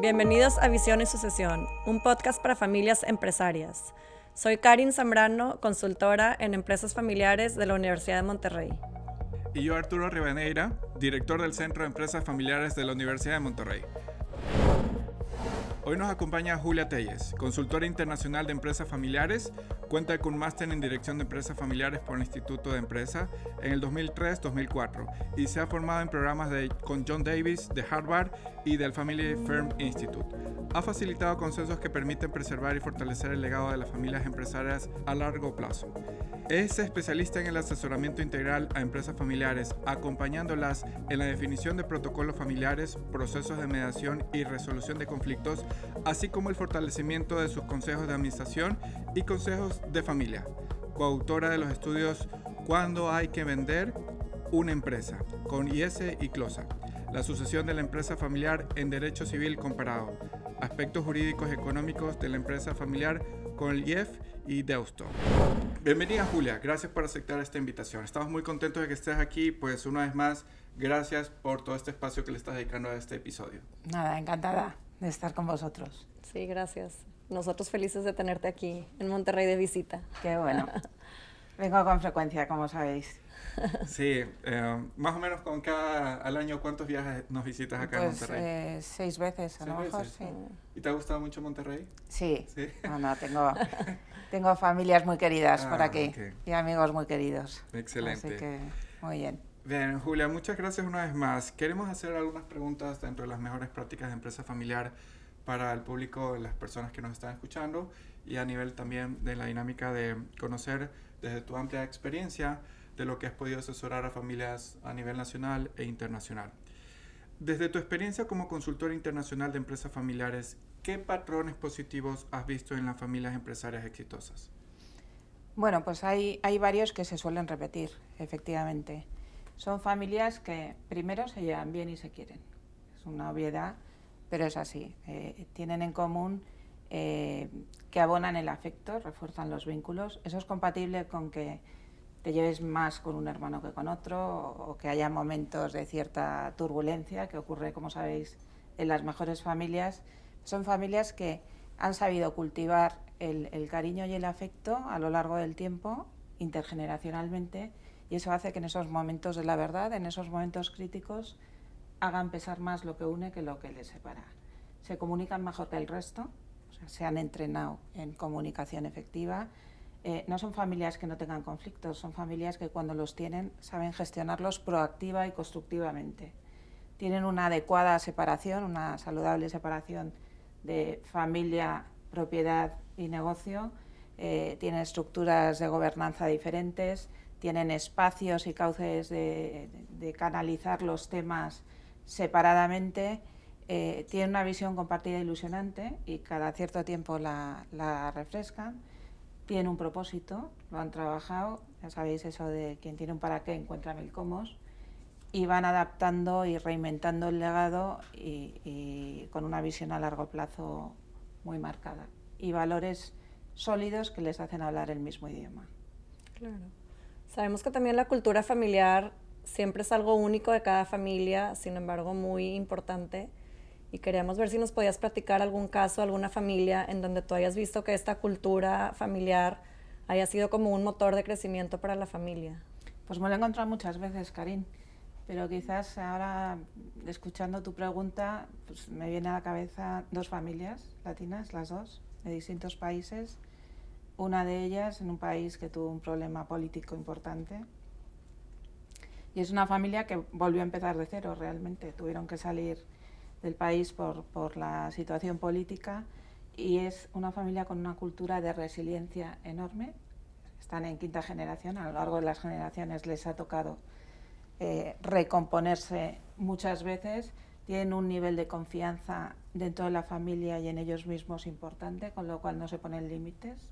Bienvenidos a Visión y Sucesión, un podcast para familias empresarias. Soy Karin Zambrano, consultora en empresas familiares de la Universidad de Monterrey. Y yo, Arturo Rivadeneira, director del Centro de Empresas Familiares de la Universidad de Monterrey. Hoy nos acompaña Julia Telles, consultora internacional de empresas familiares, cuenta con un máster en dirección de empresas familiares por el Instituto de Empresa en el 2003-2004 y se ha formado en programas con John Davis de Harvard y del Family Firm Institute. Ha facilitado consensos que permiten preservar y fortalecer el legado de las familias empresarias a largo plazo. Es especialista en el asesoramiento integral a empresas familiares, acompañándolas en la definición de protocolos familiares, procesos de mediación y resolución de conflictos, así como el fortalecimiento de sus consejos de administración y consejos de familia. Coautora de los estudios ¿Cuándo hay que vender una empresa? Con IS y CLOSA. La sucesión de la empresa familiar en derecho civil comparado. Aspectos jurídicos y económicos de la empresa familiar con el IEF y Deusto. Bienvenida, Julia, gracias por aceptar esta invitación. Estamos muy contentos de que estés aquí, pues una vez más, gracias por todo este espacio que le estás dedicando a este episodio. Nada, encantada de estar con vosotros. Sí, gracias. Nosotros felices de tenerte aquí en Monterrey de visita. Qué bueno. Vengo con frecuencia, como sabéis. Sí, más o menos al año, ¿cuántos viajes nos visitas acá en Monterrey? 6 veces, a lo mejor, sí. ¿Y te ha gustado mucho Monterrey? Sí. ¿Sí? No, tengo familias muy queridas por aquí, okay. Y amigos muy queridos. Excelente. Así que, muy bien. Bien, Julia, muchas gracias una vez más. Queremos hacer algunas preguntas dentro de las mejores prácticas de empresa familiar para el público, las personas que nos están escuchando, y a nivel también de la dinámica de conocer desde tu amplia experiencia de lo que has podido asesorar a familias a nivel nacional e internacional. Desde tu experiencia como consultora internacional de empresas familiares, ¿qué patrones positivos has visto en las familias empresarias exitosas? Bueno, pues hay varios que se suelen repetir, efectivamente. Son familias que primero se llevan bien y se quieren. Es una obviedad, pero es así. Tienen en común que abonan el afecto, refuerzan los vínculos. Eso es compatible con que te lleves más con un hermano que con otro, o que haya momentos de cierta turbulencia, que ocurre, como sabéis, en las mejores familias. Son familias que han sabido cultivar el cariño y el afecto a lo largo del tiempo, intergeneracionalmente, y eso hace que en esos momentos de la verdad, en esos momentos críticos, hagan pesar más lo que une que lo que les separa. Se comunican mejor que el resto, o sea, se han entrenado en comunicación efectiva. No son familias que no tengan conflictos, son familias que cuando los tienen saben gestionarlos proactiva y constructivamente. Tienen una adecuada separación, una saludable separación de familia, propiedad y negocio. Tienen estructuras de gobernanza diferentes, tienen espacios y cauces de canalizar los temas separadamente. Tienen una visión compartida e ilusionante y cada cierto tiempo la refrescan. Tienen un propósito, lo han trabajado, ya sabéis eso de quien tiene un para qué encuentra mil cómo, y van adaptando y reinventando el legado y con una visión a largo plazo muy marcada y valores sólidos que les hacen hablar el mismo idioma. Claro. Sabemos que también la cultura familiar siempre es algo único de cada familia, sin embargo muy importante. Y queríamos ver si nos podías platicar algún caso, alguna familia en donde tú hayas visto que esta cultura familiar haya sido como un motor de crecimiento para la familia. Pues me lo he encontrado muchas veces, Karin, pero quizás ahora, escuchando tu pregunta, pues me viene a la cabeza 2 familias latinas, las 2, de distintos países. Una de ellas en un país que tuvo un problema político importante. Y es una familia que volvió a empezar de cero realmente. Tuvieron que salir del país por la situación política, y es una familia con una cultura de resiliencia enorme. Están en 5ª generación, a lo largo de las generaciones les ha tocado recomponerse muchas veces. Tienen un nivel de confianza dentro de la familia y en ellos mismos importante, con lo cual no se ponen límites.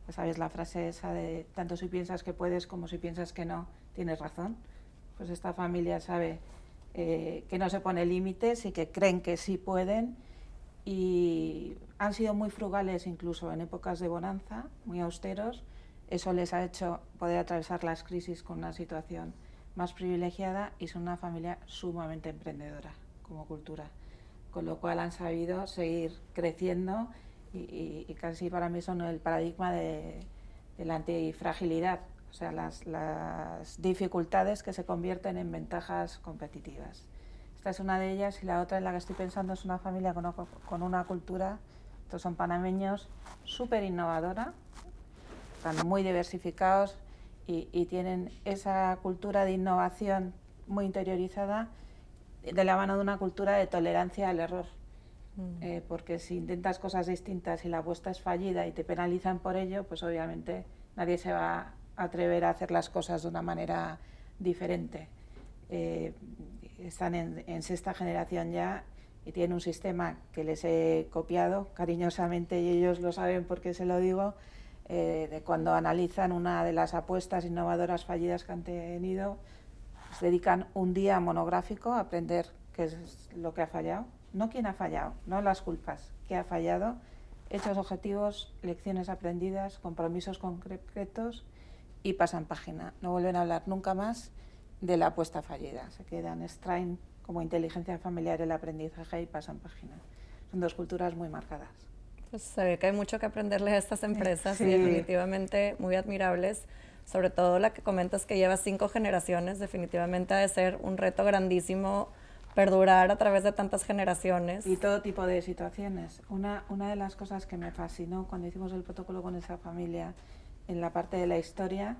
Ya sabéis la frase esa de tanto si piensas que puedes como si piensas que no, tienes razón. Pues esta familia sabe que no se pone límites y que creen que sí pueden, y han sido muy frugales incluso en épocas de bonanza, muy austeros. Eso les ha hecho poder atravesar las crisis con una situación más privilegiada, y son una familia sumamente emprendedora como cultura, con lo cual han sabido seguir creciendo y casi para mí son el paradigma de la antifragilidad, o sea, las dificultades que se convierten en ventajas competitivas. Esta es una de ellas, y la otra en la que estoy pensando es una familia con una cultura, estos son panameños, súper innovadora, están muy diversificados y tienen esa cultura de innovación muy interiorizada de la mano de una cultura de tolerancia al error. Porque si intentas cosas distintas y la apuesta es fallida y te penalizan por ello, pues obviamente nadie se va a atrever a hacer las cosas de una manera diferente. Están en sexta generación ya y tienen un sistema que les he copiado cariñosamente, y ellos lo saben porque se lo digo, de cuando analizan una de las apuestas innovadoras fallidas que han tenido, pues dedican un día monográfico a aprender qué es lo que ha fallado, no quién ha fallado, no las culpas, qué ha fallado, hechos objetivos, lecciones aprendidas, compromisos concretos, y pasan página. No vuelven a hablar nunca más de la apuesta fallida. Se quedan, extraen como inteligencia familiar el aprendizaje y pasan página. Son dos culturas muy marcadas. Pues se ve que hay mucho que aprenderle a estas empresas, sí. Y definitivamente muy admirables. Sobre todo la que comentas que lleva 5 generaciones, definitivamente ha de ser un reto grandísimo perdurar a través de tantas generaciones. Y todo tipo de situaciones. Una de las cosas que me fascinó cuando hicimos el protocolo con esa familia, en la parte de la historia,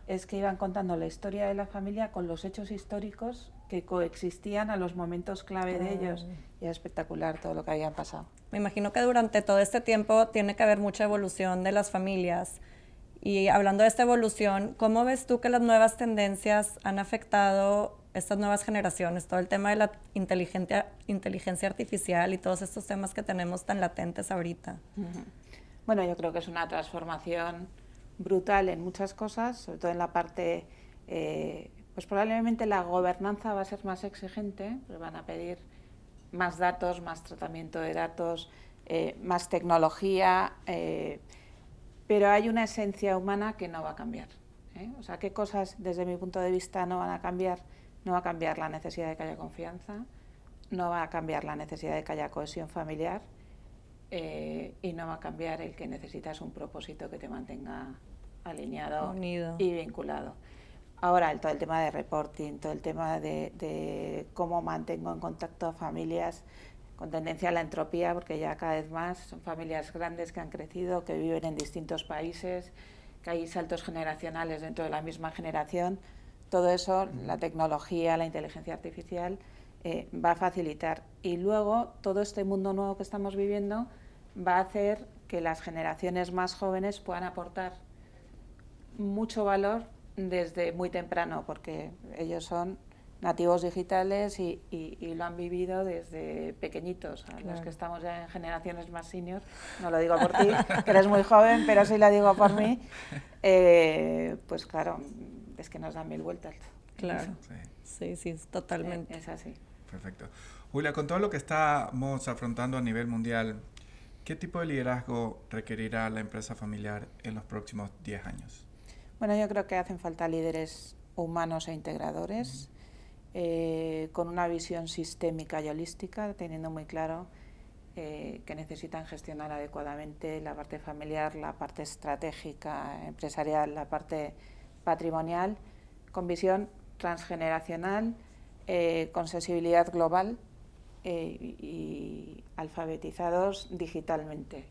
es que iban contando la historia de la familia con los hechos históricos que coexistían a los momentos clave de ellos. Y era espectacular todo lo que habían pasado. Me imagino que durante todo este tiempo tiene que haber mucha evolución de las familias. Y hablando de esta evolución, ¿cómo ves tú que las nuevas tendencias han afectado estas nuevas generaciones? Todo el tema de la inteligencia artificial y todos estos temas que tenemos tan latentes ahorita. Bueno, yo creo que es una transformación brutal en muchas cosas, sobre todo en la parte, pues probablemente la gobernanza va a ser más exigente, pues van a pedir más datos, más tratamiento de datos, más tecnología, pero hay una esencia humana que no va a cambiar. O sea, ¿qué cosas desde mi punto de vista no van a cambiar? No va a cambiar la necesidad de que haya confianza, no va a cambiar la necesidad de que haya cohesión familiar, y no va a cambiar el que necesitas un propósito que te mantenga alineado, unido y vinculado. Ahora, todo el tema de reporting, todo el tema de cómo mantengo en contacto a familias con tendencia a la entropía, porque ya cada vez más son familias grandes que han crecido, que viven en distintos países, que hay saltos generacionales dentro de la misma generación. Todo eso, la tecnología, la inteligencia artificial, va a facilitar. Y luego, todo este mundo nuevo que estamos viviendo va a hacer que las generaciones más jóvenes puedan aportar mucho valor desde muy temprano, porque ellos son nativos digitales y lo han vivido desde pequeñitos. Claro. Los que estamos ya en generaciones más senior, no lo digo por ti, que eres muy joven, pero sí lo digo por mí, pues claro, es que nos dan 1000 vueltas. Claro, sí, totalmente. Es así. Perfecto. Julia, con todo lo que estamos afrontando a nivel mundial, ¿qué tipo de liderazgo requerirá la empresa familiar en los próximos 10 años? Bueno, yo creo que hacen falta líderes humanos e integradores, con una visión sistémica y holística, teniendo muy claro que necesitan gestionar adecuadamente la parte familiar, la parte estratégica, empresarial, la parte patrimonial, con visión transgeneracional, con sensibilidad global y alfabetizados digitalmente.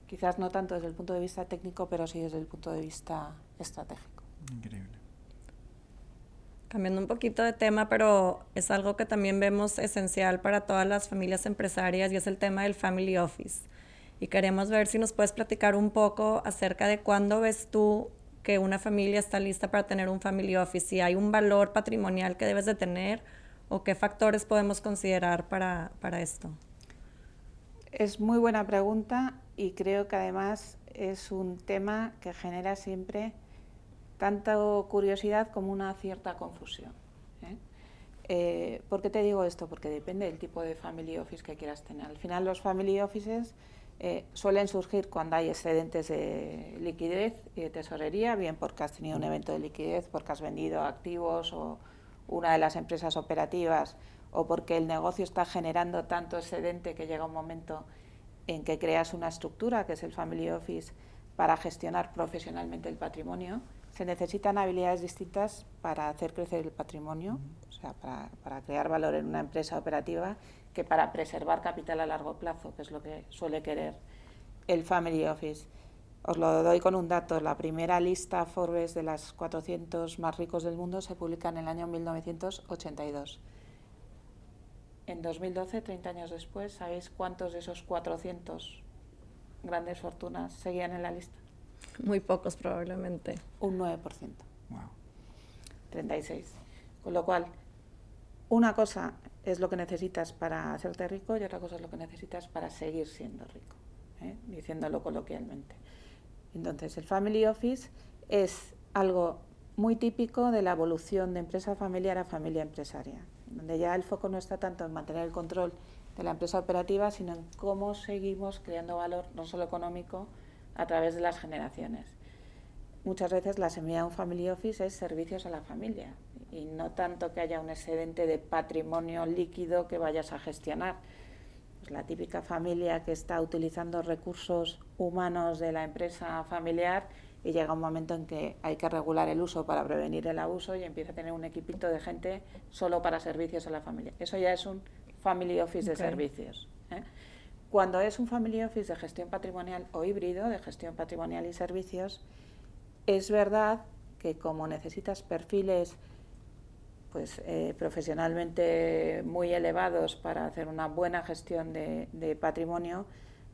Quizás no tanto desde el punto de vista técnico, pero sí desde el punto de vista estratégico. Increíble. Cambiando un poquito de tema, pero es algo que también vemos esencial para todas las familias empresarias, y es el tema del family office. Y queremos ver si nos puedes platicar un poco acerca de cuándo ves tú que una familia está lista para tener un family office, si hay un valor patrimonial que debes de tener o qué factores podemos considerar para esto. Es muy buena pregunta y creo que además es un tema que genera siempre tanto curiosidad como una cierta confusión. ¿Por qué te digo esto? Porque depende del tipo de family office que quieras tener. Al final los family offices suelen surgir cuando hay excedentes de liquidez y de tesorería, bien porque has tenido un evento de liquidez, porque has vendido activos o una de las empresas operativas o porque el negocio está generando tanto excedente que llega un momento en que creas una estructura, que es el Family Office, para gestionar profesionalmente el patrimonio, se necesitan habilidades distintas para hacer crecer el patrimonio, o sea, para crear valor en una empresa operativa, que para preservar capital a largo plazo, que es lo que suele querer el Family Office. Os lo doy con un dato. La primera lista Forbes de las 400 más ricos del mundo se publica en el año 1982. En 2012, 30 años después, ¿sabéis cuántos de esos 400 grandes fortunas seguían en la lista? Muy pocos probablemente. Un 9%. Wow. 36. Con lo cual, una cosa es lo que necesitas para hacerte rico y otra cosa es lo que necesitas para seguir siendo rico, diciéndolo coloquialmente. Entonces, el Family Office es algo muy típico de la evolución de empresa familiar a familia empresaria, donde ya el foco no está tanto en mantener el control de la empresa operativa, sino en cómo seguimos creando valor, no solo económico, a través de las generaciones. Muchas veces la semilla de un Family Office es servicios a la familia y no tanto que haya un excedente de patrimonio líquido que vayas a gestionar. Pues la típica familia que está utilizando recursos humanos de la empresa familiar y llega un momento en que hay que regular el uso para prevenir el abuso y empieza a tener un equipito de gente solo para servicios a la familia. Eso ya es un Family Office de servicios. Cuando es un Family Office de gestión patrimonial o híbrido, de gestión patrimonial y servicios, es verdad que como necesitas perfiles pues profesionalmente muy elevados para hacer una buena gestión de patrimonio,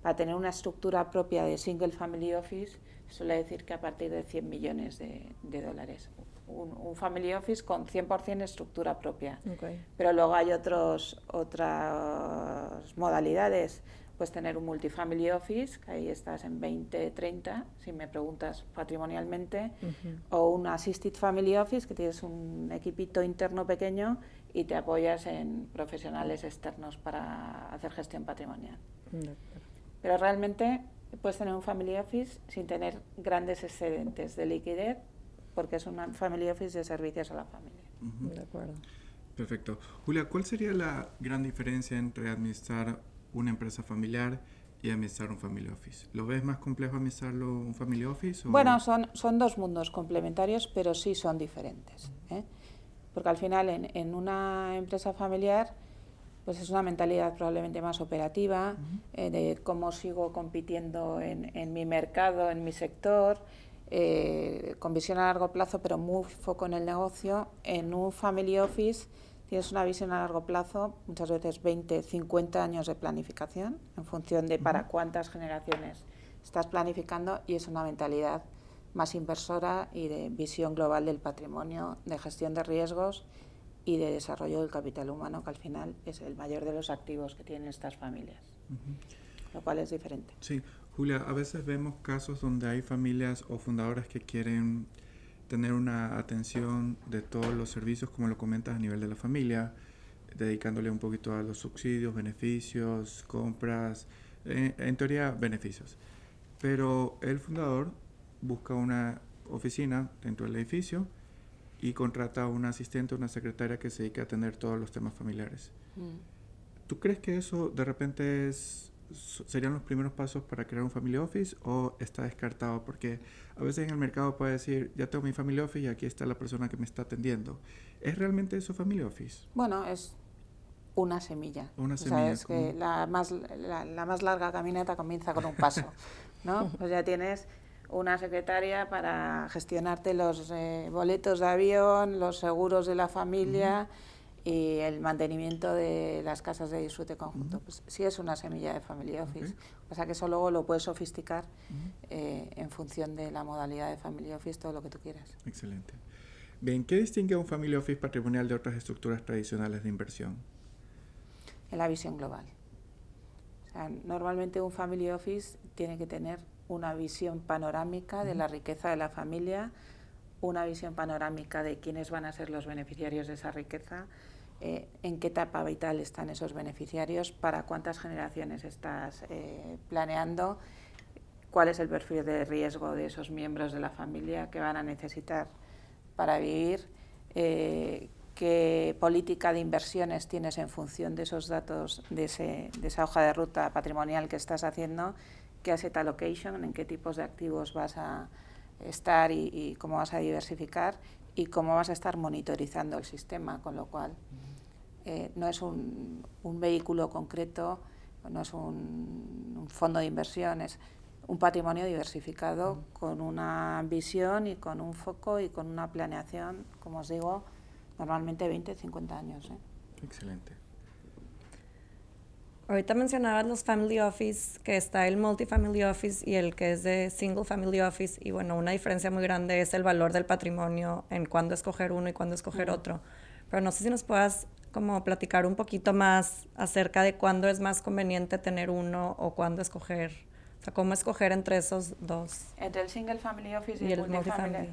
para tener una estructura propia de Single Family Office, suele decir que a partir de 100 millones de dólares. Un Family Office con 100% estructura propia. Okay. Pero luego hay otras modalidades. Puedes tener un Multifamily Office, que ahí estás en 20, 30, si me preguntas patrimonialmente, o un Assisted Family Office, que tienes un equipito interno pequeño y te apoyas en profesionales externos para hacer gestión patrimonial. Pero realmente puedes tener un Family Office sin tener grandes excedentes de liquidez, porque es un Family Office de servicios a la familia. De acuerdo. Perfecto. Julia, ¿cuál sería la gran diferencia entre administrar una empresa familiar y administrar un Family Office? ¿Lo ves más complejo administrarlo un Family Office? Bueno, son dos mundos complementarios, pero sí son diferentes, porque al final en una empresa familiar pues es una mentalidad probablemente más operativa, de cómo sigo compitiendo en mi mercado, en mi sector, con visión a largo plazo, pero muy foco en el negocio. En un Family Office tienes una visión a largo plazo, muchas veces 20, 50 años de planificación, en función de para cuántas generaciones estás planificando, y es una mentalidad más inversora y de visión global del patrimonio, de gestión de riesgos y de desarrollo del capital humano, que al final es el mayor de los activos que tienen estas familias, lo cual es diferente. Sí, Julia, a veces vemos casos donde hay familias o fundadores que quieren tener una atención de todos los servicios, como lo comentas, a nivel de la familia, dedicándole un poquito a los subsidios, beneficios, compras, en teoría beneficios. Pero el fundador busca una oficina dentro del edificio y contrata a un asistente o una secretaria que se dedique a atender todos los temas familiares. ¿Tú crees que eso de repente serían los primeros pasos para crear un Family Office o está descartado? Porque a veces en el mercado puede decir, ya tengo mi Family Office y aquí está la persona que me está atendiendo. ¿Es realmente eso Family Office? Bueno, es una semilla. Una semilla. Sabes que la más larga caminata comienza con un paso, ¿no? Pues ya tienes una secretaria para gestionarte los boletos de avión, los seguros de la familia y el mantenimiento de las casas de disfrute conjunto. Pues sí es una semilla de Family Office. O sea que eso luego lo puedes sofisticar en función de la modalidad de Family Office, todo lo que tú quieras. Excelente. Bien, ¿qué distingue a un Family Office patrimonial de otras estructuras tradicionales de inversión? En la visión global. O sea, normalmente un Family Office tiene que tener una visión panorámica de la riqueza de la familia, una visión panorámica de quiénes van a ser los beneficiarios de esa riqueza, en qué etapa vital están esos beneficiarios, para cuántas generaciones estás planeando, cuál es el perfil de riesgo de esos miembros de la familia que van a necesitar para vivir, qué política de inversiones tienes en función de esos datos, de esa hoja de ruta patrimonial que estás haciendo, qué asset allocation, en qué tipos de activos vas a estar y cómo vas a diversificar y cómo vas a estar monitorizando el sistema, con lo cual no es un vehículo concreto, no es un fondo de inversión, es un patrimonio diversificado con una visión y con un foco y con una planeación, como os digo, normalmente 20, 50 años. Excelente. Ahorita mencionabas los family office, que está el multifamily office y el que es de single family office, y bueno, una diferencia muy grande es el valor del patrimonio en cuándo escoger uno y cuándo escoger otro. Pero no sé si nos puedas como platicar un poquito más acerca de cuándo es más conveniente tener uno o cuándo escoger, o sea, cómo escoger entre esos dos. Entre el single family office y el multifamily.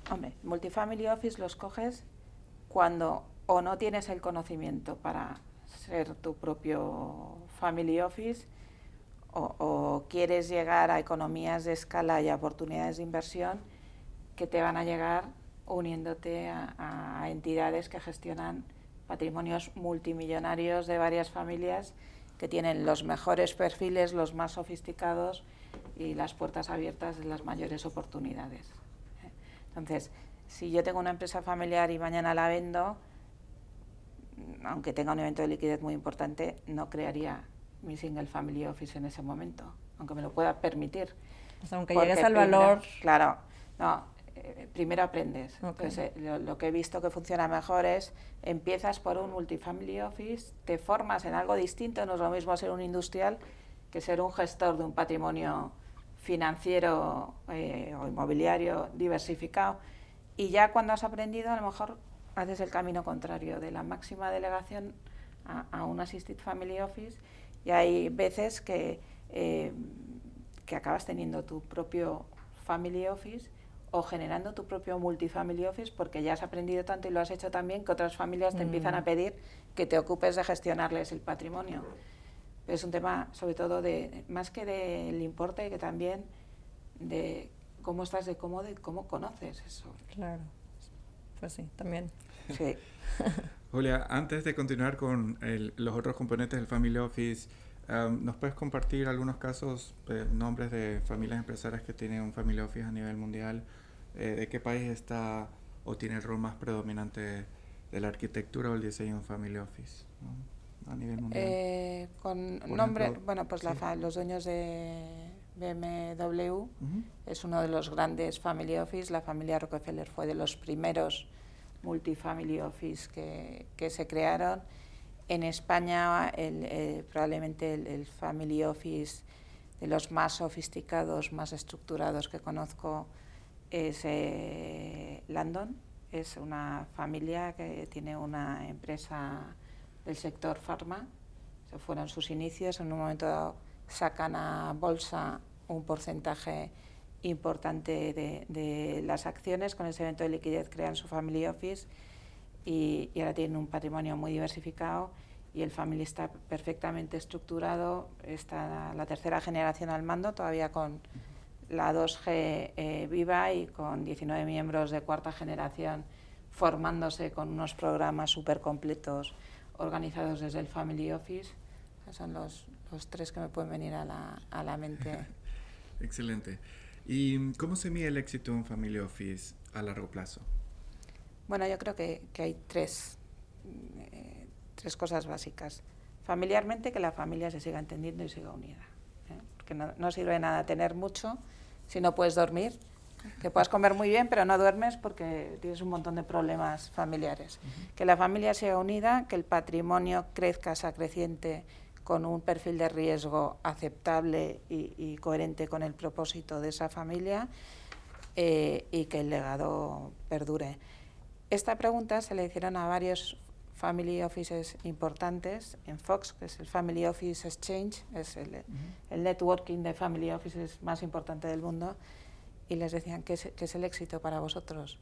Hombre, multifamily office lo escoges cuando o no tienes el conocimiento para ser tu propio family office o quieres llegar a economías de escala y a oportunidades de inversión que te van a llegar uniéndote a entidades que gestionan patrimonios multimillonarios de varias familias que tienen los mejores perfiles, los más sofisticados y las puertas abiertas de las mayores oportunidades. Entonces, si yo tengo una empresa familiar y mañana la vendo, aunque tenga un evento de liquidez muy importante, no crearía mi single family office en ese momento, aunque me lo pueda permitir. O sea, aunque llegues al valor... Claro, no, primero aprendes. Okay. Entonces, lo que he visto que funciona mejor es, empiezas por un multifamily office, te formas en algo distinto, no es lo mismo ser un industrial que ser un gestor de un patrimonio financiero o inmobiliario diversificado, y ya cuando has aprendido a lo mejor haces el camino contrario, de la máxima delegación a un assisted family office, y hay veces que acabas teniendo tu propio family office o generando tu propio multifamily office porque ya has aprendido tanto y lo has hecho tan bien que otras familias te empiezan a pedir que te ocupes de gestionarles el patrimonio. Pero es un tema sobre todo más que del importe, que también de cómo estás de cómodo y cómo conoces eso. Claro, pues sí, también. Sí. Julia, antes de continuar con los otros componentes del Family Office, ¿nos puedes compartir algunos casos, nombres de familias empresarias que tienen un Family Office a nivel mundial? ¿De qué país está o tiene el rol más predominante de la arquitectura o el diseño de un Family Office, ¿no? A nivel mundial. Con Por nombre, ejemplo, bueno, pues sí. los dueños de BMW es uno de los grandes Family Office. La familia Rockefeller fue de los primeros multifamily office que se crearon. En España probablemente el family office de los más sofisticados, más estructurados que conozco es Landon. Es una familia que tiene una empresa del sector farma. Se fueron sus inicios, en un momento dado sacan a bolsa un porcentaje importante de las acciones, con ese evento de liquidez crean su family office y ahora tienen un patrimonio muy diversificado y el family está perfectamente estructurado, está la tercera generación al mando, todavía con la 2G viva y con 19 miembros de cuarta generación formándose con unos programas súper completos organizados desde el family office. Esos son los tres que me pueden venir a la mente. Excelente. ¿Y cómo se mide el éxito de un family office a largo plazo? Bueno, yo creo que hay tres cosas básicas. Familiarmente, que la familia se siga entendiendo y siga unida. Porque no sirve de nada tener mucho si no puedes dormir. Que puedas comer muy bien, pero no duermes porque tienes un montón de problemas familiares. Que la familia sea unida, que el patrimonio crezca, sea creciente, con un perfil de riesgo aceptable y coherente con el propósito de esa familia, y que el legado perdure. Esta pregunta se le hicieron a varios family offices importantes en Fox, que es el Family Office Exchange, es el networking de family offices más importante del mundo, y les decían ¿qué es el éxito para vosotros?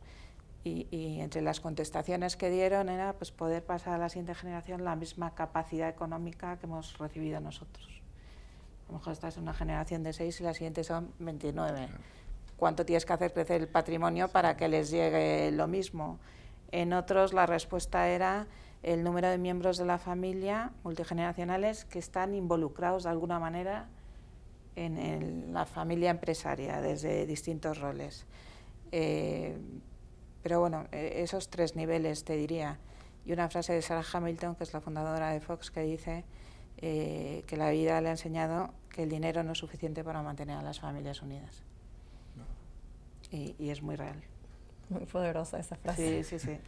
Y entre las contestaciones que dieron era pues poder pasar a la siguiente generación la misma capacidad económica que hemos recibido nosotros. A lo mejor estás en una generación de 6 y la siguiente son 29. ¿Cuánto tienes que hacer crecer el patrimonio para que les llegue lo mismo? En otros la respuesta era el número de miembros de la familia multigeneracionales que están involucrados de alguna manera en la familia empresaria desde distintos roles. Pero bueno, esos 3 niveles te diría. Y una frase de Sarah Hamilton, que es la fundadora de Fox, que dice que la vida le ha enseñado que el dinero no es suficiente para mantener a las familias unidas. Y es muy real. Muy poderosa esa frase. Sí, sí, sí.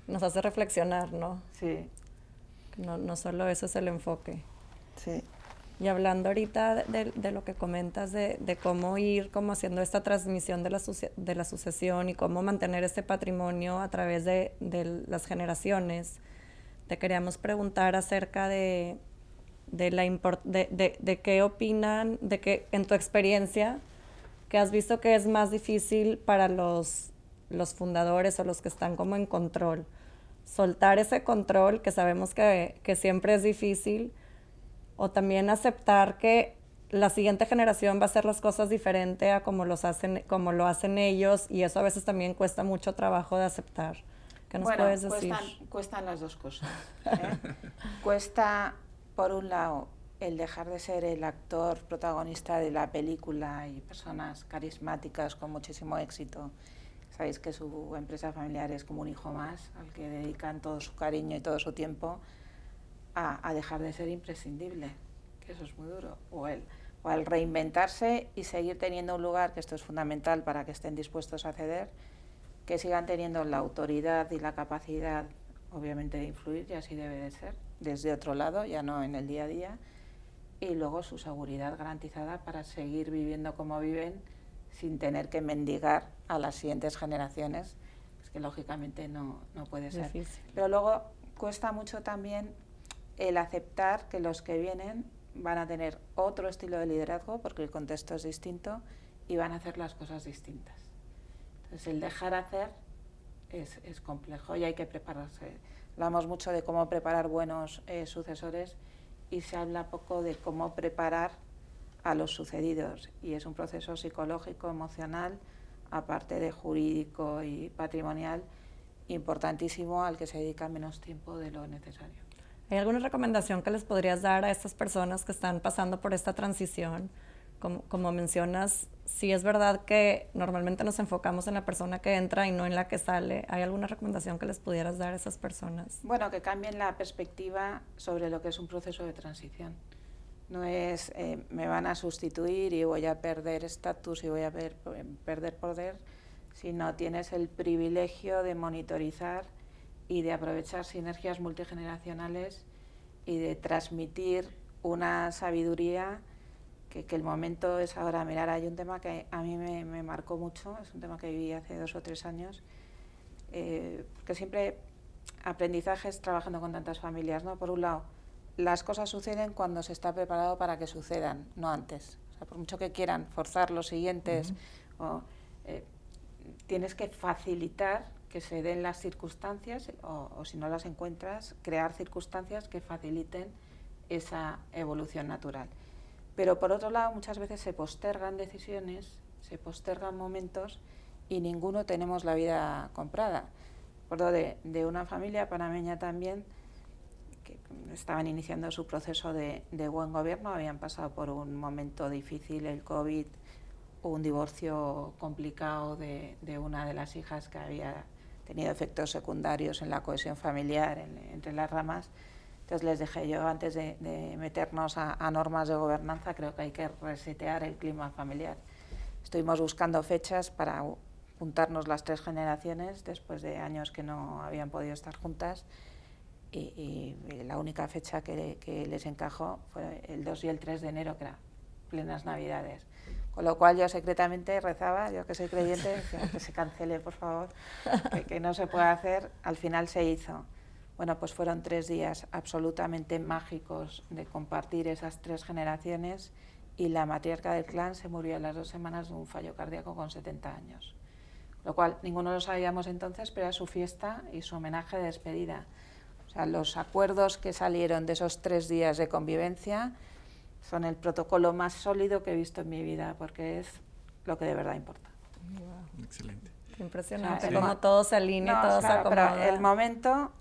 Nos hace reflexionar, ¿no? Sí. No solo eso es el enfoque. Sí. Y hablando ahorita de lo que comentas, de cómo ir como haciendo esta transmisión de la sucesión y cómo mantener este patrimonio a través de las generaciones, te queríamos preguntar acerca de qué opinan, de que en tu experiencia, que has visto que es más difícil para los fundadores o los que están como en control, soltar ese control que sabemos que siempre es difícil, o también aceptar que la siguiente generación va a hacer las cosas diferente a como lo hacen ellos, y eso a veces también cuesta mucho trabajo de aceptar. ¿Qué nos puedes decir? Cuestan las dos cosas. Cuesta, por un lado, el dejar de ser el actor protagonista de la película y personas carismáticas con muchísimo éxito. Sabéis que su empresa familiar es como un hijo más, al que dedican todo su cariño y todo su tiempo, a dejar de ser imprescindible, que eso es muy duro. O al reinventarse y seguir teniendo un lugar, que esto es fundamental para que estén dispuestos a ceder, que sigan teniendo la autoridad y la capacidad, obviamente, de influir, y así debe de ser, desde otro lado, ya no en el día a día, y luego su seguridad garantizada para seguir viviendo como viven, sin tener que mendigar a las siguientes generaciones, es que lógicamente no puede ser. Difícil. Pero luego cuesta mucho también el aceptar que los que vienen van a tener otro estilo de liderazgo, porque el contexto es distinto, y van a hacer las cosas distintas. Entonces el dejar hacer es complejo y hay que prepararse. Hablamos mucho de cómo preparar buenos sucesores y se habla poco de cómo preparar a los sucedidos, y es un proceso psicológico, emocional, aparte de jurídico y patrimonial, importantísimo, al que se dedica menos tiempo de lo necesario. ¿Hay alguna recomendación que les podrías dar a estas personas que están pasando por esta transición? Como mencionas, sí es verdad que normalmente nos enfocamos en la persona que entra y no en la que sale. ¿Hay alguna recomendación que les pudieras dar a esas personas? Bueno, que cambien la perspectiva sobre lo que es un proceso de transición. No es me van a sustituir y voy a perder estatus y voy a perder poder, sino tienes el privilegio de monitorizar y de aprovechar sinergias multigeneracionales y de transmitir una sabiduría que el momento es ahora. Mirar, hay un tema que a mí me marcó mucho, es un tema que viví hace 2 o 3 años, porque siempre aprendizajes trabajando con tantas familias, ¿no? Por un lado, las cosas suceden cuando se está preparado para que sucedan, no antes. O sea, por mucho que quieran forzar los siguientes, tienes que facilitar que se den las circunstancias, o si no las encuentras, crear circunstancias que faciliten esa evolución natural. Pero por otro lado, muchas veces se postergan decisiones, se postergan momentos y ninguno tenemos la vida comprada. Recuerdo de una familia panameña también, que estaban iniciando su proceso de buen gobierno, habían pasado por un momento difícil, el COVID, un divorcio complicado de una de las hijas que había tenido efectos secundarios en la cohesión familiar entre las ramas. Entonces les dije yo, antes de meternos a normas de gobernanza, creo que hay que resetear el clima familiar. Estuvimos buscando fechas para juntarnos las 3 generaciones después de años que no habían podido estar juntas, y la única fecha que les encajó fue el 2 y el 3 de enero, que eran plenas Navidades. Con lo cual yo secretamente rezaba, yo que soy creyente, decía que se cancele, por favor, que no se puede hacer. Al final se hizo. Bueno, pues fueron 3 días absolutamente mágicos de compartir esas 3 generaciones, y la matriarca del clan se murió a las 2 semanas de un fallo cardíaco con 70 años. Lo cual ninguno lo sabíamos entonces, pero era su fiesta y su homenaje de despedida. O sea, los acuerdos que salieron de esos 3 días de convivencia son el protocolo más sólido que he visto en mi vida, porque es lo que de verdad importa. Excelente. Qué impresionante, O sea, como todo se alinea, todo se claro, acomoda. pero el momento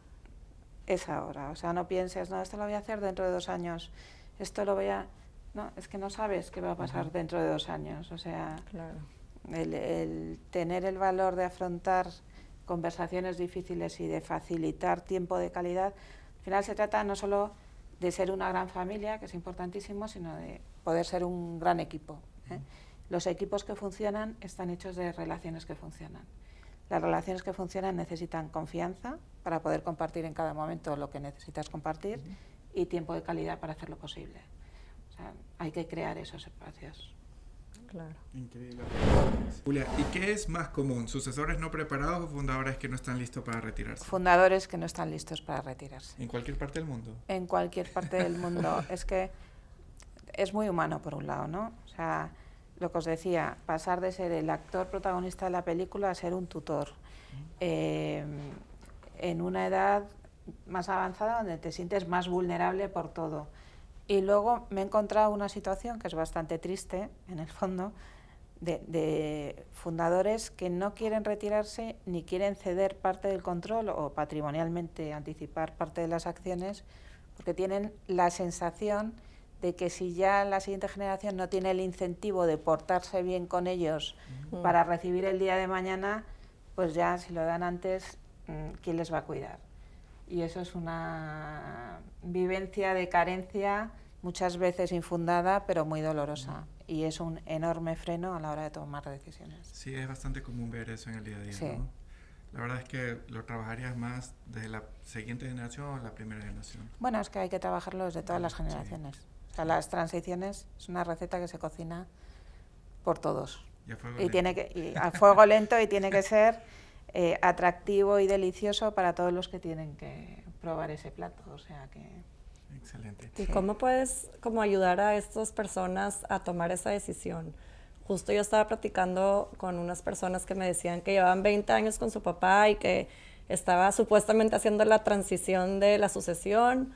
es ahora. O sea, no pienses, no, esto lo voy a hacer dentro de 2 años. Esto lo voy a... No, es que no sabes qué va a pasar dentro de 2 años. O sea, Claro. el tener el valor de afrontar conversaciones difíciles y de facilitar tiempo de calidad, al final se trata no solo de ser una gran familia, que es importantísimo, sino de poder ser un gran equipo, ¿eh? Los equipos que funcionan están hechos de relaciones que funcionan. Las relaciones que funcionan necesitan confianza para poder compartir en cada momento lo que necesitas compartir y tiempo de calidad para hacerlo posible. O sea, hay que crear esos espacios. Claro. Increíble. Julia, ¿y qué es más común? ¿Sucesores no preparados o fundadores que no están listos para retirarse? Fundadores que no están listos para retirarse. ¿En cualquier parte del mundo? En cualquier parte del mundo. Es que es muy humano, por un lado, ¿no? O sea, lo que os decía, pasar de ser el actor protagonista de la película a ser un tutor. En una edad más avanzada donde te sientes más vulnerable por todo. Y luego me he encontrado una situación que es bastante triste, en el fondo, de fundadores que no quieren retirarse ni quieren ceder parte del control o patrimonialmente anticipar parte de las acciones, porque tienen la sensación de que si ya la siguiente generación no tiene el incentivo de portarse bien con ellos para recibir el día de mañana, pues ya si lo dan antes, ¿quién les va a cuidar? Y eso es una vivencia de carencia, muchas veces infundada, pero muy dolorosa. Y es un enorme freno a la hora de tomar decisiones. Sí, es bastante común ver eso en el día a día, Sí. ¿no? La verdad es que lo trabajarías más desde la siguiente generación o la primera generación. Bueno, es que hay que trabajarlo desde todas las generaciones. Sí. O sea, las transiciones es una receta que se cocina por todos. Y a fuego Y lento. tiene que, y a fuego lento, y tiene que ser atractivo y delicioso para todos los que tienen que probar ese plato. O sea que... Excelente. ¿Y cómo puedes como ayudar a estas personas a tomar esa decisión? Justo yo estaba platicando con unas personas que me decían que llevaban 20 años con su papá y que estaba supuestamente haciendo la transición de la sucesión,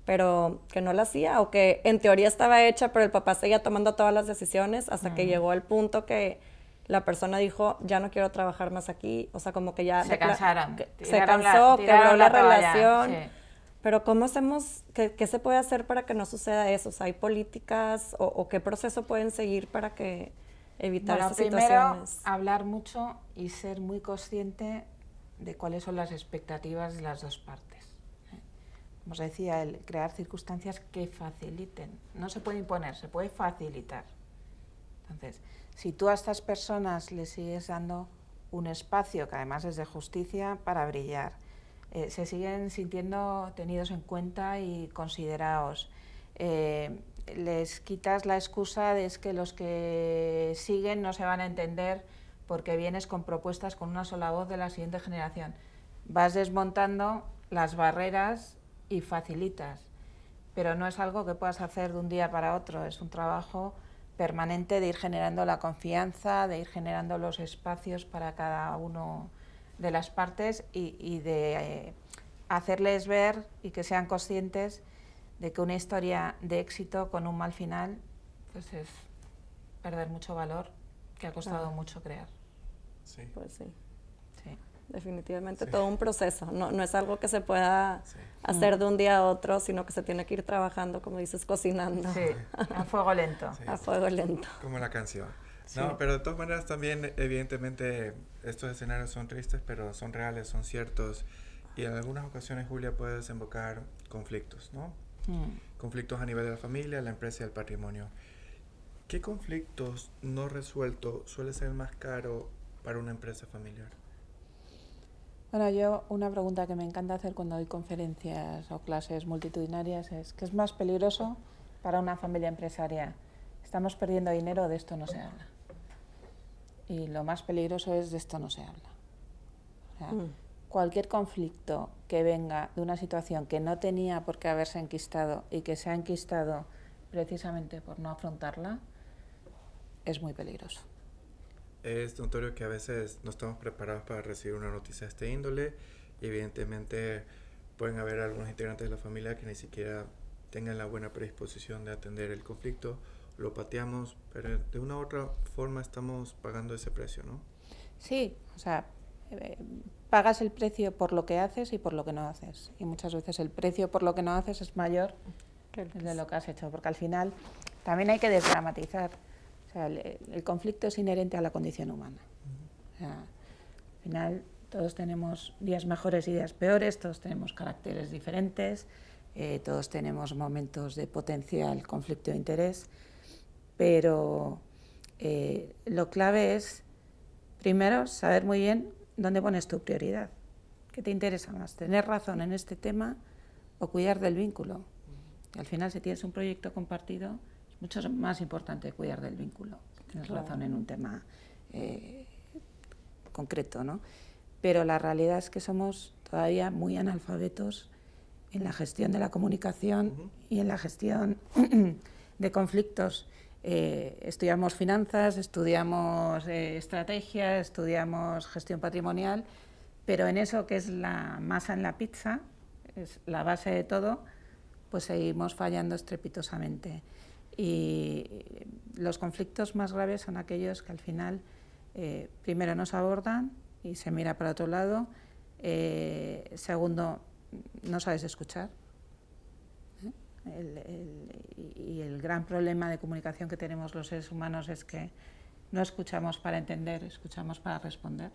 pero que no la hacía, o que en teoría estaba hecha, pero el papá seguía tomando todas las decisiones hasta que llegó el punto que la persona dijo, ya no quiero trabajar más aquí, o sea, como que ya... Se cansaron. Se cansó, quebró la relación. Sí. Pero ¿cómo hacemos, qué se puede hacer para que no suceda eso? O sea, ¿hay políticas o qué proceso pueden seguir para que evitar Bueno, esas primero, situaciones? hablar mucho y ser muy consciente de cuáles son las expectativas de las dos partes. Como os decía, el crear circunstancias que faciliten. No se puede imponer, se puede facilitar. Entonces, si tú a estas personas les sigues dando un espacio, que además es de justicia, para brillar, se siguen sintiendo tenidos en cuenta y considerados, les quitas la excusa de es que los que siguen no se van a entender porque vienes con propuestas con una sola voz de la siguiente generación. Vas desmontando las barreras y facilitas, pero no es algo que puedas hacer de un día para otro, es un trabajo permanente de ir generando la confianza, de ir generando los espacios para cada uno de las partes y de hacerles ver y que sean conscientes de que una historia de éxito con un mal final pues es perder mucho valor que ha costado mucho crear. Sí. Pues sí. Sí. Definitivamente Sí. todo un proceso, no es algo que se pueda hacer de un día a otro, sino que se tiene que ir trabajando, como dices, cocinando. Sí, a fuego lento. Sí. A fuego lento. Como la canción. Sí. No, pero de todas maneras también, evidentemente, estos escenarios son tristes, pero son reales, son ciertos. Y en algunas ocasiones, Julia, puede desembocar conflictos, ¿no? Conflictos a nivel de la familia, la empresa y el patrimonio. ¿Qué conflictos no resueltos suele ser más caro para una empresa familiar? Bueno, yo una pregunta que me encanta hacer cuando doy conferencias o clases multitudinarias es ¿qué es más peligroso para una familia empresaria? ¿Estamos perdiendo dinero o de esto no se habla? Y lo más peligroso es de esto no se habla. O sea, cualquier conflicto que venga de una situación que no tenía por qué haberse enquistado y que se ha enquistado precisamente por no afrontarla, es muy peligroso. Es notorio que a veces no estamos preparados para recibir una noticia de este índole y evidentemente pueden haber algunos integrantes de la familia que ni siquiera tengan la buena predisposición de atender el conflicto, lo pateamos, pero de una u otra forma estamos pagando ese precio, ¿no? Sí, o sea, pagas el precio por lo que haces y por lo que no haces. Y muchas veces el precio por lo que no haces es mayor de lo que has hecho, porque al final también hay que desdramatizar. O sea, el conflicto es inherente a la condición humana. O sea, al final todos tenemos días mejores y días peores, todos tenemos caracteres diferentes, todos tenemos momentos de potencial conflicto de interés, pero lo clave es, primero, saber muy bien dónde pones tu prioridad. ¿Qué te interesa más? ¿Tener razón en este tema o cuidar del vínculo? Y al final, si tienes un proyecto compartido, es mucho más importante cuidar del vínculo. Tienes razón en un tema concreto, ¿no? Pero la realidad es que somos todavía muy analfabetos en la gestión de la comunicación y en la gestión de conflictos. Estudiamos finanzas, estudiamos estrategia, estudiamos gestión patrimonial, pero en eso que es la masa en la pizza, es la base de todo, pues seguimos fallando estrepitosamente. Y los conflictos más graves son aquellos que al final primero no se abordan y se mira para otro lado, segundo, no sabes escuchar. Y el gran problema de comunicación que tenemos los seres humanos es que no escuchamos para entender, escuchamos para responder.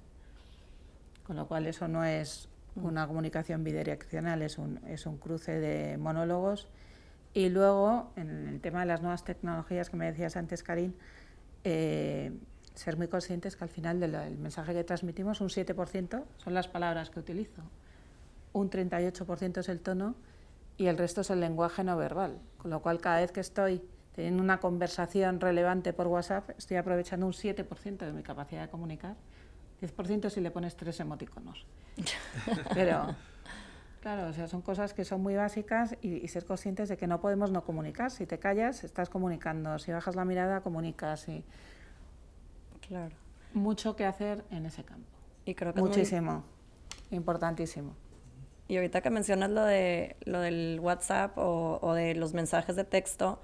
Con lo cual eso no es una comunicación bidireccional, es un cruce de monólogos. Y luego, en el tema de las nuevas tecnologías que me decías antes, Karin, ser muy conscientes que al final del mensaje que transmitimos, un 7% son las palabras que utilizo, un 38% es el tono y el resto es el lenguaje no verbal. Con lo cual, cada vez que estoy teniendo una conversación relevante por WhatsApp, estoy aprovechando un 7% de mi capacidad de comunicar, 10% si le pones 3 emoticonos. Pero, claro, o sea, son cosas que son muy básicas y ser conscientes de que no podemos no comunicar. Si te callas, estás comunicando. Si bajas la mirada, comunicas. Claro. Mucho que hacer en ese campo. Y creo que muchísimo, importantísimo. Y ahorita que mencionas lo del WhatsApp o de los mensajes de texto,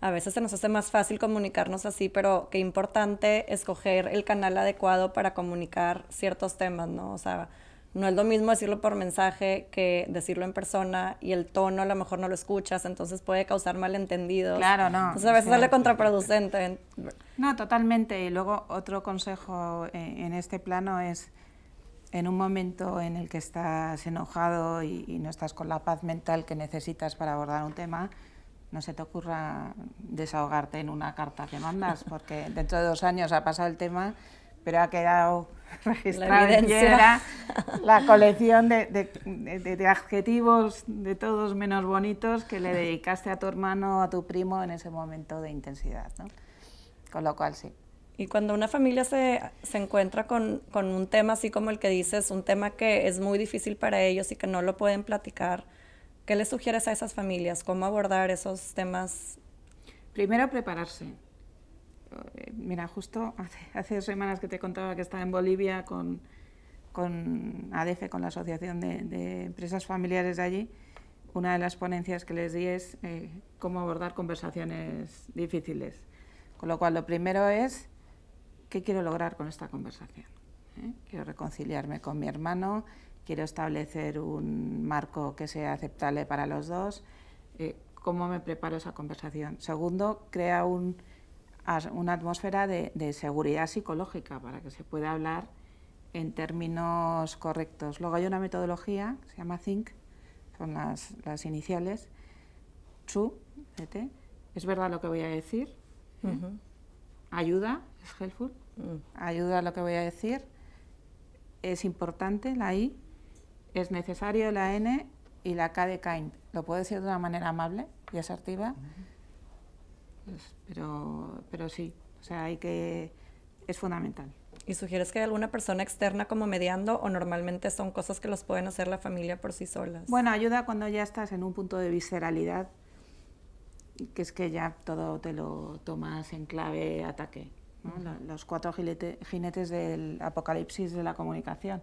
a veces se nos hace más fácil comunicarnos así, pero qué importante escoger el canal adecuado para comunicar ciertos temas, ¿no? O sea, no es lo mismo decirlo por mensaje que decirlo en persona y el tono a lo mejor no lo escuchas, entonces puede causar malentendidos. Claro, no. Entonces a veces sale contraproducente. No, totalmente. Y luego otro consejo en este plano es, en un momento en el que estás enojado y no estás con la paz mental que necesitas para abordar un tema, no se te ocurra desahogarte en una carta que mandas, porque dentro de 2 años ha pasado el tema, pero ha quedado registrado en piedra la colección de adjetivos de todos menos bonitos que le dedicaste a tu hermano o a tu primo en ese momento de intensidad, ¿no? Con lo cual, sí. Y cuando una familia se encuentra con un tema así como el que dices, un tema que es muy difícil para ellos y que no lo pueden platicar, ¿qué les sugieres a esas familias? ¿Cómo abordar esos temas? Primero, prepararse. Mira, justo hace 2 semanas que te contaba que estaba en Bolivia con ADEFE, con la Asociación de Empresas Familiares de allí. Una de las ponencias que les di es cómo abordar conversaciones difíciles. Con lo cual, lo primero es, ¿qué quiero lograr con esta conversación? Quiero reconciliarme con mi hermano, quiero establecer un marco que sea aceptable para los dos. ¿Cómo me preparo esa conversación? Segundo, crea una atmósfera de seguridad psicológica para que se pueda hablar en términos correctos. Luego hay una metodología que se llama THINK, son las iniciales, True, es verdad lo que voy a decir, ayuda, es helpful, ayuda a lo que voy a decir, es importante, la I, es necesario, la N, y la K de kind. Lo puedo decir de una manera amable y asertiva, pero sí, o sea, es fundamental. ¿Y sugieres que hay alguna persona externa como mediando o normalmente son cosas que los pueden hacer la familia por sí solas? Bueno, ayuda cuando ya estás en un punto de visceralidad, que es que ya todo te lo tomas en clave ataque, ¿no? Los 4 jinetes del apocalipsis de la comunicación,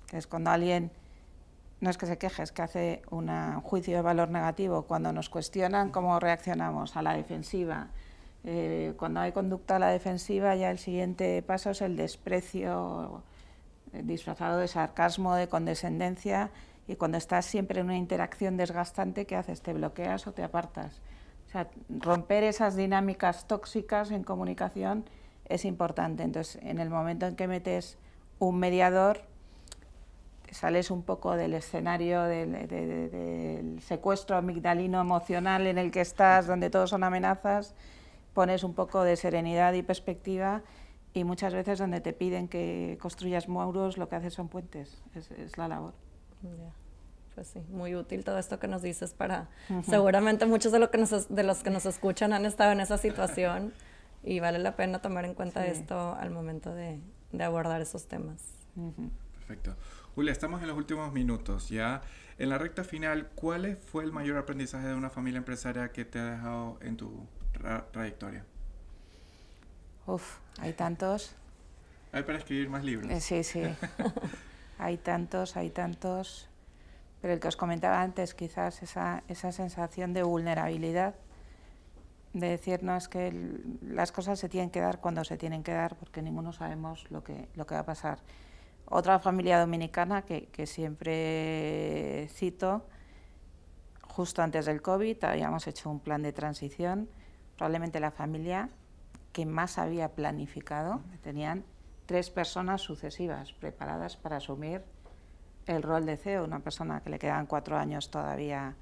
que es cuando alguien, no es que se queje, es que hace un juicio de valor negativo, cuando nos cuestionan cómo reaccionamos a la defensiva, Cuando hay conducta a la defensiva, ya el siguiente paso es el desprecio disfrazado de sarcasmo, de condescendencia, y cuando estás siempre en una interacción desgastante, ¿qué haces? ¿Te bloqueas o te apartas? O sea, romper esas dinámicas tóxicas en comunicación es importante. Entonces, en el momento en que metes un mediador, te sales un poco del escenario del secuestro amigdalino emocional en el que estás, donde todos son amenazas, pones un poco de serenidad y perspectiva, y muchas veces donde te piden que construyas muros, lo que haces son puentes, es la labor. Yeah. Pues sí, muy útil todo esto que nos dices para... Seguramente muchos de los que nos escuchan han estado en esa situación y vale la pena tomar en cuenta esto al momento de abordar esos temas. Perfecto. Julia, estamos en los últimos minutos ya. En la recta final, ¿cuál fue el mayor aprendizaje de una familia empresaria que te ha dejado en tu trayectoria? Hay tantos. Hay para escribir más libros. Sí. Hay tantos. Pero el que os comentaba antes, quizás esa sensación de vulnerabilidad, de decir, no, es que las cosas se tienen que dar cuando se tienen que dar, porque ninguno sabemos lo que va a pasar. Otra familia dominicana que siempre cito, justo antes del COVID, habíamos hecho un plan de transición, probablemente la familia que más había planificado, tenían 3 personas sucesivas preparadas para asumir el rol de CEO, una persona que le quedaban 4 años todavía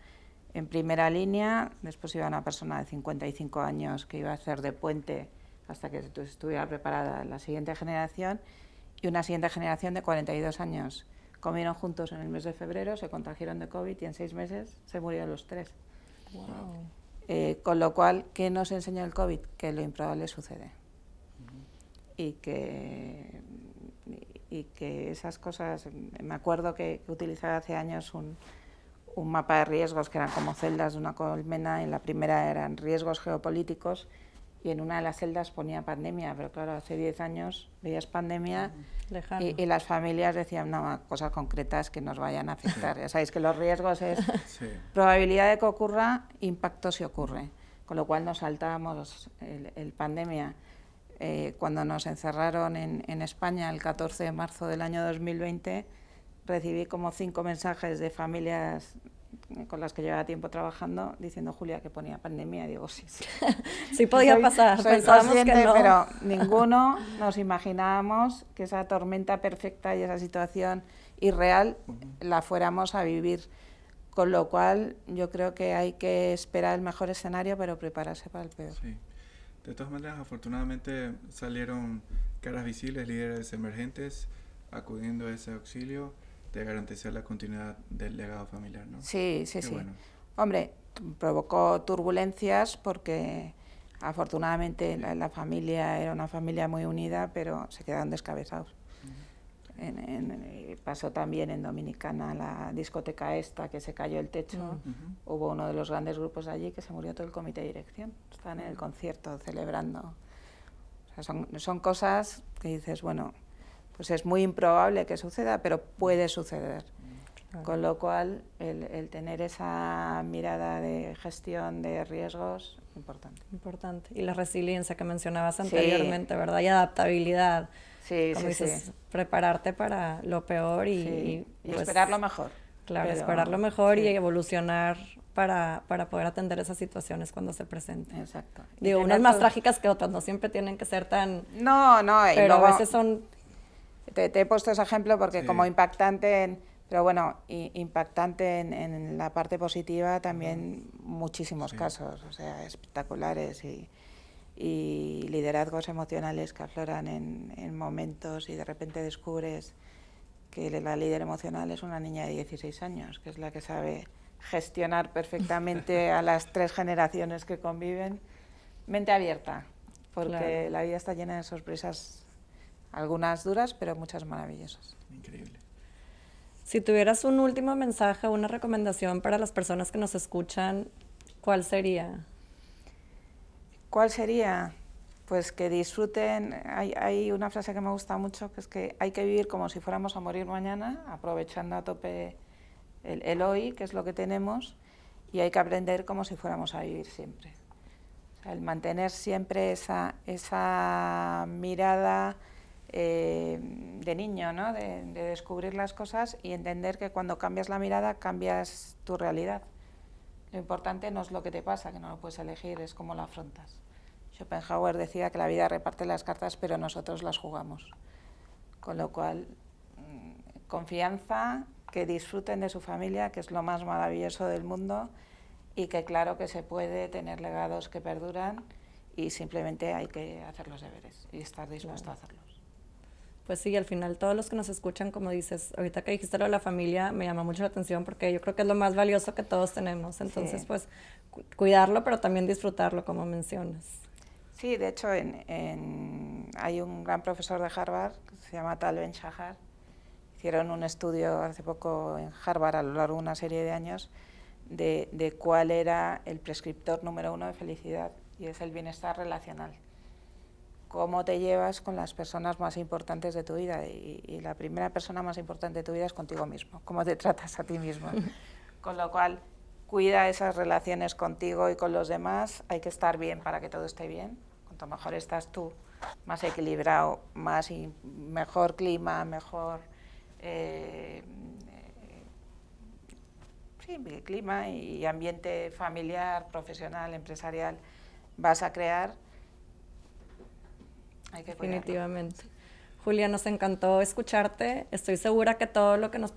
en primera línea, después iba una persona de 55 años que iba a hacer de puente hasta que estuviera preparada la siguiente generación, y una siguiente generación de 42 años. Comieron juntos en el mes de febrero, se contagiaron de COVID y en 6 meses se murieron los 3. Wow. Con lo cual, ¿qué nos enseñó el COVID? Que lo improbable sucede. Y que esas cosas, me acuerdo que utilizaba hace años un mapa de riesgos que eran como celdas de una colmena. En la primera eran riesgos geopolíticos y en una de las celdas ponía pandemia, pero claro, hace 10 años veías pandemia y las familias decían, no, cosas concretas que nos vayan a afectar. Ya sabéis que los riesgos es probabilidad de que ocurra, impacto si ocurre, con lo cual nos saltábamos el pandemia. Cuando nos encerraron en España el 14 de marzo del año 2020, recibí como 5 mensajes de familias con las que llevaba tiempo trabajando diciendo, Julia, que ponía pandemia. Y digo, sí. Sí podía pasar, pensábamos que no. Pero ninguno nos imaginábamos que esa tormenta perfecta y esa situación irreal la fuéramos a vivir. Con lo cual, yo creo que hay que esperar el mejor escenario, pero prepararse para el peor. Sí. De todas maneras, afortunadamente salieron caras visibles, líderes emergentes, acudiendo a ese auxilio de garantizar la continuidad del legado familiar, ¿no? Sí. Bueno. Hombre, provocó turbulencias porque afortunadamente la familia era una familia muy unida, pero se quedaron descabezados. Pasó también en Dominicana la discoteca esta, que se cayó el techo. Hubo uno de los grandes grupos de allí que se murió todo el comité de dirección. Estaban en el concierto celebrando. O sea, son cosas que dices, bueno, pues es muy improbable que suceda, pero puede suceder. Con lo cual, el tener esa mirada de gestión de riesgos, importante. Y la resiliencia que mencionabas anteriormente, ¿verdad? Y adaptabilidad. Como dices, prepararte para lo peor y pues, esperar lo mejor. Claro, esperar lo mejor y evolucionar para poder atender esas situaciones cuando se presenten. Exacto. Digo, unas más trágicas que otras, no siempre tienen que ser tan... No, pero luego, a veces son... Te he puesto ese ejemplo porque como impactante, pero bueno, impactante en la parte positiva también muchísimos casos, o sea, espectaculares y liderazgos emocionales que afloran en momentos y de repente descubres que la líder emocional es una niña de 16 años, que es la que sabe gestionar perfectamente a las 3 generaciones que conviven. Mente abierta, porque la vida está llena de sorpresas, algunas duras, pero muchas maravillosas. Increíble. Si tuvieras un último mensaje, una recomendación para las personas que nos escuchan, ¿cuál sería? ¿Cuál sería? Pues que disfruten. Hay una frase que me gusta mucho, que es que hay que vivir como si fuéramos a morir mañana, aprovechando a tope el hoy, que es lo que tenemos, y hay que aprender como si fuéramos a vivir siempre. O El mantener siempre esa mirada de niño, ¿no? De descubrir las cosas y entender que cuando cambias la mirada cambias tu realidad. Lo importante no es lo que te pasa, que no lo puedes elegir, es cómo lo afrontas. Schopenhauer decía que la vida reparte las cartas, pero nosotros las jugamos. Con lo cual, confianza, que disfruten de su familia, que es lo más maravilloso del mundo, y que claro que se puede tener legados que perduran y simplemente hay que hacer los deberes y estar dispuesto a hacerlos. Pues sí, al final todos los que nos escuchan, como dices, ahorita que dijiste lo de la familia, me llama mucho la atención porque yo creo que es lo más valioso que todos tenemos. Entonces, sí, pues cuidarlo, pero también disfrutarlo, como mencionas. Sí, de hecho, hay un gran profesor de Harvard, que se llama Tal Ben-Shahar. Hicieron un estudio hace poco en Harvard, a lo largo de una serie de años, de cuál era el prescriptor número 1 de felicidad, y es el bienestar relacional. Cómo te llevas con las personas más importantes de tu vida, y la primera persona más importante de tu vida es contigo mismo, cómo te tratas a ti mismo. Con lo cual, cuida esas relaciones contigo y con los demás. Hay que estar bien para que todo esté bien. Cuanto mejor estás tú, más equilibrado, mejor clima, mejor clima y ambiente familiar, profesional, empresarial vas a crear. Hay que definitivamente. Cuidarlo. Julia, nos encantó escucharte. Estoy segura que todo lo que nos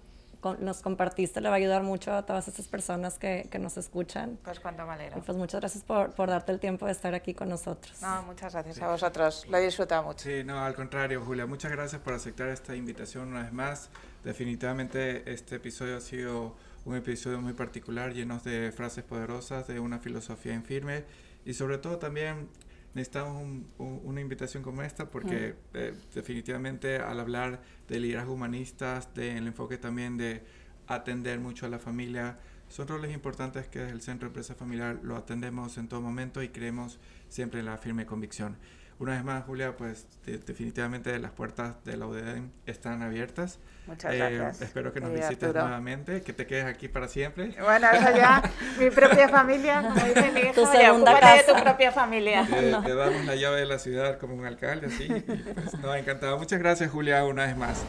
compartiste le va a ayudar mucho a todas esas personas que nos escuchan. Pues cuánto me alegro. Y pues muchas gracias por darte el tiempo de estar aquí con nosotros. No, muchas gracias a vosotros. Lo he disfrutado mucho. Sí, no, al contrario, Julia. Muchas gracias por aceptar esta invitación una vez más. Definitivamente este episodio ha sido un episodio muy particular, lleno de frases poderosas, de una filosofía en firme y sobre todo también necesitamos una invitación como esta porque definitivamente al hablar de liderazgo humanistas, del enfoque también de atender mucho a la familia, son roles importantes que desde el Centro de Empresa Familiar lo atendemos en todo momento y creemos siempre en la firme convicción. Una vez más, Julia, pues definitivamente las puertas de la UDEM están abiertas. Muchas gracias. Espero que nos visites nuevamente, que te quedes aquí para siempre. Bueno, eso ya, mi propia familia, como dice mi hija, tu segunda ocúpate casa. de tu propia familia. Te damos la llave de la ciudad como un alcalde, así. Pues, nos ha encantado. Muchas gracias, Julia, una vez más.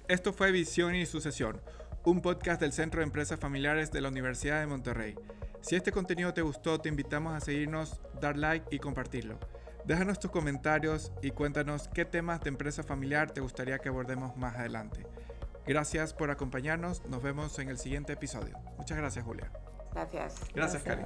Esto fue Visión y Sucesión, un podcast del Centro de Empresas Familiares de la Universidad de Monterrey. Si este contenido te gustó, te invitamos a seguirnos, dar like y compartirlo. Déjanos tus comentarios y cuéntanos qué temas de empresa familiar te gustaría que abordemos más adelante. Gracias por acompañarnos. Nos vemos en el siguiente episodio. Muchas gracias, Julia. Gracias. Gracias, Cari.